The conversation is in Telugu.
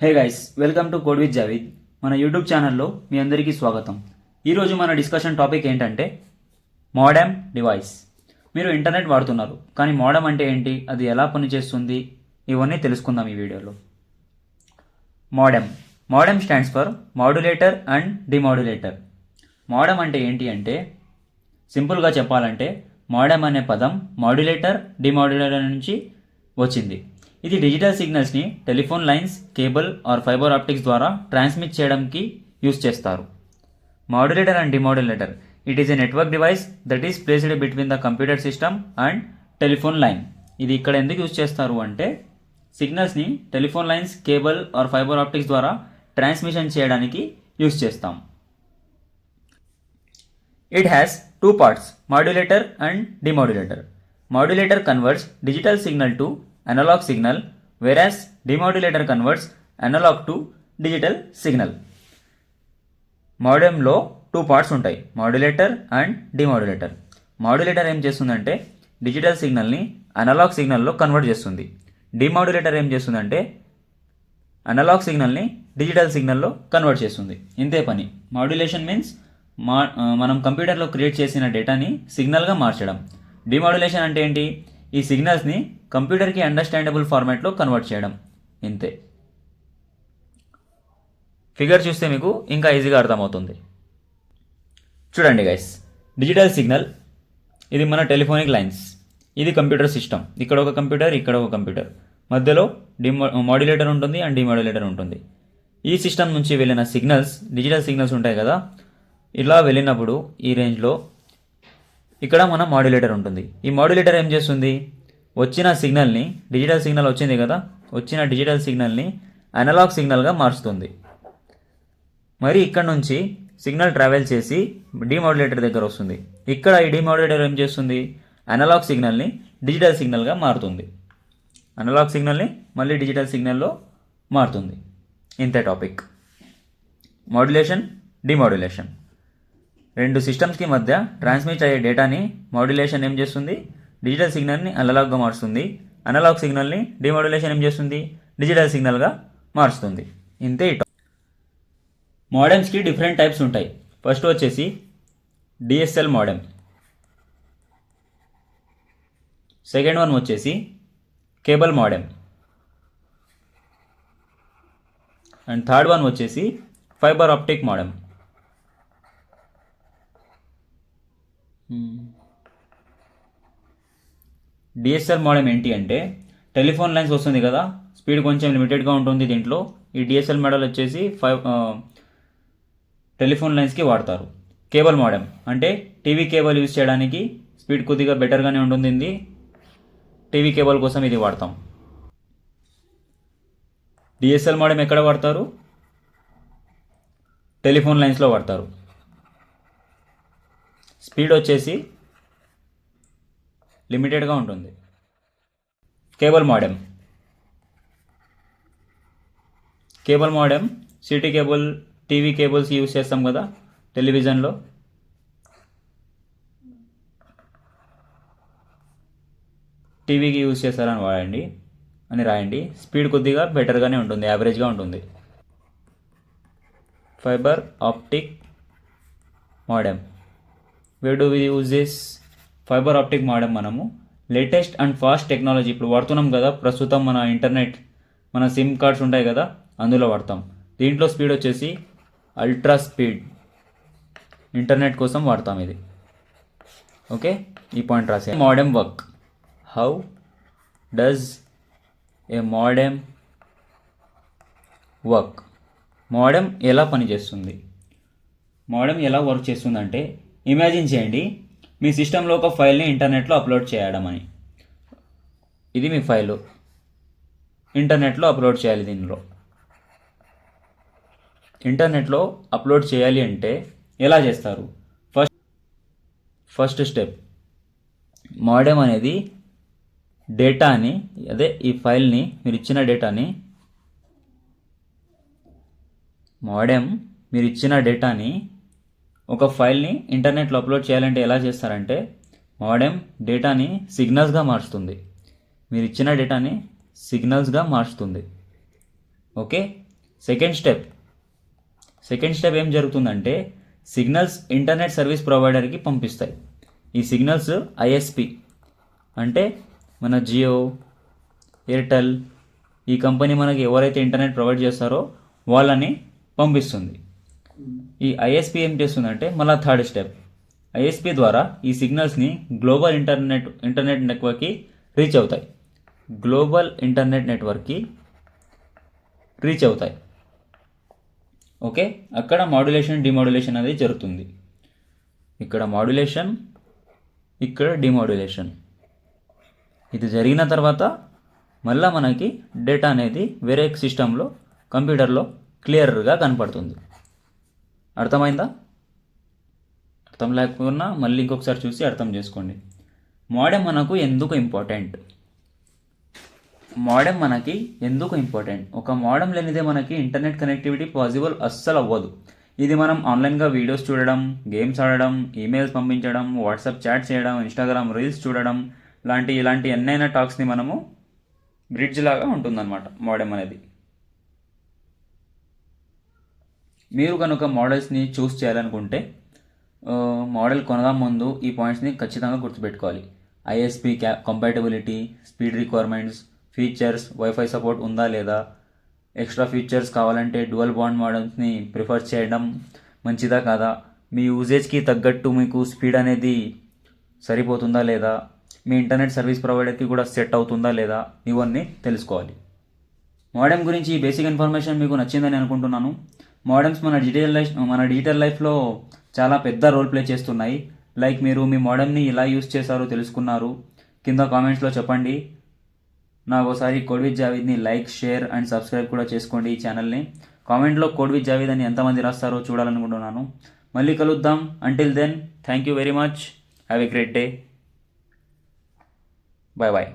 Hey guys, welcome to code with Javeed. మన యూట్యూబ్ ఛానల్లో మీ అందరికీ స్వాగతం. ఈరోజు మన డిస్కషన్ టాపిక్ ఏంటంటే మోడెమ్ డివైస్. మీరు ఇంటర్నెట్ వాడుతున్నారు, కానీ మోడెమ్ అంటే ఏంటి, అది ఎలా పనిచేస్తుంది, ఇవన్నీ తెలుసుకుందాం ఈ వీడియోలో. Modem stands for modulator and demodulator. Modem అంటే ఏంటి అంటే, సింపుల్గా చెప్పాలంటే మోడెమ్ అనే పదం మాడ్యులేటర్ డిమాడ్యులేటర్ నుంచి వచ్చింది. ఇది డిజిటల్ సిగ్నల్స్ని telephone lines, cable or fibre optics ద్వారా ట్రాన్స్మిట్ చేయడానికి యూస్ చేస్తారు. Modulator and demodulator, it is a network device that is placed between the computer system and telephone line. ఇది ఇక్కడ ఎందుకు యూస్ చేస్తారు అంటే, సిగ్నల్స్ని telephone lines, cable or fibre optics ద్వారా ట్రాన్స్మిషన్ చేయడానికి యూస్ చేస్తాం. It has two parts, modulator and demodulator. Modulator converts digital signal to analog signal, whereas demodulator converts analog to digital signal. మోడెమ్లో 2 parts ఉంటాయి, మాడ్యులేటర్ అండ్ డిమాడ్యులేటర్. మాడ్యులేటర్ ఏం చేస్తుందంటే డిజిటల్ సిగ్నల్ని అనలాగ్ సిగ్నల్లో కన్వర్ట్ చేస్తుంది. డిమాడ్యులేటర్ ఏం చేస్తుందంటే అనలాగ్ సిగ్నల్ని డిజిటల్ సిగ్నల్లో కన్వర్ట్ చేస్తుంది. ఇంతే పని. మాడ్యులేషన్ మీన్స్ మనం కంప్యూటర్లో క్రియేట్ చేసిన డేటాని సిగ్నల్గా మార్చడం. డిమాడ్యులేషన్ అంటే ఏంటి, ఈ సిగ్నల్స్ని కంప్యూటర్కి అండర్స్టాండబుల్ ఫార్మాట్లో కన్వర్ట్ చేయడం. ఇంతే. ఫిగర్ చూస్తే మీకు ఇంకా ఈజీగా అర్థమవుతుంది. చూడండి గైస్, డిజిటల్ సిగ్నల్ ఇది మన టెలిఫోనిక్ లైన్స్, ఇది కంప్యూటర్ సిస్టమ్. ఇక్కడ ఒక కంప్యూటర్, ఇక్కడ ఒక కంప్యూటర్, మధ్యలో మాడ్యులేటర్ ఉంటుంది అండ్ డిమాడ్యులేటర్ ఉంటుంది. ఈ సిస్టమ్ నుంచి వెళ్ళిన సిగ్నల్స్, డిజిటల్ సిగ్నల్స్ ఉంటాయి కదా, ఇలా వెళ్ళినప్పుడు ఈ రేంజ్లో ఇక్కడ మన మాడ్యులేటర్ ఉంటుంది. ఈ మాడ్యులేటర్ ఏం చేస్తుంది, వచ్చిన సిగ్నల్ని, డిజిటల్ సిగ్నల్ వచ్చింది కదా, వచ్చిన డిజిటల్ సిగ్నల్ని అనలాగ్ సిగ్నల్గా మార్చుతుంది. మరి ఇక్కడ నుంచి సిగ్నల్ ట్రావెల్ చేసి డిమాడ్యులేటర్ దగ్గర వస్తుంది. ఇక్కడ ఈ డిమాడ్యులేటర్ ఏం చేస్తుంది, అనలాగ్ సిగ్నల్ని డిజిటల్ సిగ్నల్గా మారుతుంది. అనలాగ్ సిగ్నల్ని మళ్ళీ డిజిటల్ సిగ్నల్లో మారుతుంది. ఇంతే టాపిక్. Modulation, demodulation. రెండు సిస్టమ్స్కి మధ్య ట్రాన్స్మిట్ అయ్యే డేటాని మాడ్యులేషన్ ఏం చేస్తుంది, డిజిటల్ సిగ్నల్ని అనలాగ్గా మారుస్తుంది. అనలాగ్ సిగ్నల్ని డిమాడ్యులేషన్ ఏం చేస్తుంది, డిజిటల్ సిగ్నల్గా మారుస్తుంది. ఇంతే. మోడెమ్స్కి డిఫరెంట్ టైప్స్ ఉంటాయి. ఫస్ట్ వచ్చేసి డిఎస్ఎల్ మోడెమ్, సెకండ్ వన్ వచ్చేసి cable modem, and third one వచ్చేసి fibre optic modem. DSL modem ఏంటి అంటే, టెలిఫోన్ లైన్స్ వస్తుంది కదా, స్పీడ్ కొంచెం లిమిటెడ్గా ఉంటుంది దీంట్లో. ఈ డిఎస్ఎల్ మోడల్ వచ్చేసి టెలిఫోన్ లైన్స్కి వాడతారు. కేబుల్ మోడెమ్ అంటే టీవీ కేబుల్ యూజ్ చేయడానికి స్పీడ్ కొద్దిగా బెటర్గానే ఉంటుంది. టీవీ కేబుల్ కోసం ఇది వాడతాం. డిఎస్ఎల్ మోడెమ్ ఎక్కడ వాడతారు, టెలిఫోన్ లైన్స్లో వాడతారు. స్పీడ్ వచ్చేసి లిమిటెడ్గా ఉంటుంది. Cable modem city cable, TV cables use చేస్తాం కదా టెలివిజన్లో. టీవీకి యూజ్ చేస్తారని రాయండి. స్పీడ్ కొద్దిగా బెటర్గానే ఉంటుంది, యావరేజ్గా ఉంటుంది. Fibre optic modem, where do we use this fibre optic modem? మనము లేటెస్ట్ అండ్ ఫాస్ట్ టెక్నాలజీ ఇప్పుడు వాడుతున్నాం కదా ప్రస్తుతం. మన ఇంటర్నెట్, మన సిమ్ కార్డ్స్ ఉంటాయి కదా, అందులో వాడతాం. దీంట్లో స్పీడ్ వచ్చేసి అల్ట్రా స్పీడ్, ఇంటర్నెట్ కోసం వాడతాం ఇది. ఓకే, ఈ పాయింట్ రాసే. Modem work. How does A modem work? Modem ఎలా పనిచేస్తుంది, మోడెమ్ ఎలా వర్క్ చేస్తుందంటే, ఇమాజిన్ చేయండి, మీ సిస్టంలో ఒక ఫైల్ని ఇంటర్నెట్లో అప్లోడ్ చేయడం అని. ఇది మీ ఫైలు, ఇంటర్నెట్లో అప్లోడ్ చేయాలి. దీనిలో ఇంటర్నెట్లో అప్లోడ్ చేయాలి అంటే ఎలా చేస్తారు? ఫస్ట్ స్టెప్, మోడెమ్ అనేది డేటాని, అదే ఈ ఫైల్ని, మీరు ఇచ్చిన డేటాని, ఒక ఫైల్ని ఇంటర్నెట్లో అప్లోడ్ చేయాలంటే ఎలా చేస్తారంటే, మోడెమ్ డేటాని సిగ్నల్స్గా మారుస్తుంది. మీరు ఇచ్చిన డేటాని సిగ్నల్స్గా మార్చుతుంది. ఓకే, సెకండ్ స్టెప్ ఏం జరుగుతుందంటే సిగ్నల్స్ ఇంటర్నెట్ సర్వీస్ ప్రొవైడర్కి పంపిస్తాయి. ఈ సిగ్నల్స్ ఐఎస్పి అంటే మన జియో, ఎయిర్టెల్, ఈ కంపెనీ మనకి ఎవరైతే ఇంటర్నెట్ ప్రొవైడ్ చేస్తారో వాళ్ళని పంపిస్తుంది. ఈ ఐఎస్పి ఏం చేస్తుందంటే మళ్ళీ థర్డ్ స్టెప్, ఐఎస్పి ద్వారా ఈ సిగ్నల్స్ని గ్లోబల్ ఇంటర్నెట్ నెట్వర్క్కి రీచ్ అవుతాయి. ఓకే, అక్కడ మాడ్యులేషన్ డిమాడ్యులేషన్ అనేది జరుగుతుంది. ఇక్కడ మాడ్యులేషన్, ఇక్కడ డిమాడ్యులేషన్. ఇది జరిగిన తర్వాత మళ్ళీ మనకి డేటా అనేది వేరే సిస్టంలో, కంప్యూటర్లో క్లియర్గా కనపడుతుంది. అర్థమైందా? అర్థం లేకపోయినా మళ్ళీ ఇంకొకసారి చూసి అర్థం చేసుకోండి. మోడెమ్ మనకు ఎందుకు ఇంపార్టెంట్? ఒక మోడెమ్ లేనిదే మనకి ఇంటర్నెట్ కనెక్టివిటీ పాసిబుల్ అస్సలు అవ్వదు. ఇది మనం ఆన్లైన్గా వీడియోస్ చూడడం, గేమ్స్ ఆడడం, ఈమెయిల్స్ పంపించడం, వాట్సాప్ చాట్ చేయడం, ఇన్స్టాగ్రామ్ రీల్స్ చూడడం ఇలాంటి ఎన్నైనా టాక్స్ని మనము బ్రిడ్జ్ లాగా ఉంటుందన్నమాట మోడెమ్ అనేది. మీరు కనుక మోడల్స్ని చూస్ చేయాలనుకుంటే మోడల్ కొనగా ముందు ఈ పాయింట్స్ని ఖచ్చితంగా గుర్తుపెట్టుకోవాలి. ISP compatibility, speed requirements, features, wifi support ఉందా లేదా, ఎక్స్ట్రా ఫీచర్స్ కావాలంటే డ్యువల్ బాండ్ మోడల్స్ని ప్రిఫర్ చేయడం మంచిదా కాదా, మీ యూజేజ్కి తగ్గట్టు మీకు స్పీడ్ అనేది సరిపోతుందా లేదా, మీ ఇంటర్నెట్ సర్వీస్ ప్రొవైడర్కి కూడా సెట్ అవుతుందా లేదా, ఇవన్నీ తెలుసుకోవాలి. మోడెమ్ గురించి ఈ బేసిక్ ఇన్ఫర్మేషన్ మీకు నచ్చిందని అనుకుంటున్నాను. మోడెమ్స్ మన డిజిటల్ లైఫ్లో చాలా పెద్ద రోల్ ప్లే చేస్తున్నాయి. లైక్ మీరు మీ మోడెమ్ని ఎలా యూస్ చేశారో తెలుసుకున్నారు. కింద కామెంట్స్లో చెప్పండి. నాకు ఒకసారి కోడ్ విత్ జావీద్ని లైక్, షేర్ అండ్ సబ్స్క్రైబ్ కూడా చేసుకోండి ఈ ఛానల్ని. కామెంట్లో కోడ్ విత్ జావీద్ అని ఎంతమంది రాస్తారో చూడాలనుకుంటున్నాను. మళ్ళీ కలుద్దాం. Until then, thank you very much. Have a great day. Bye bye.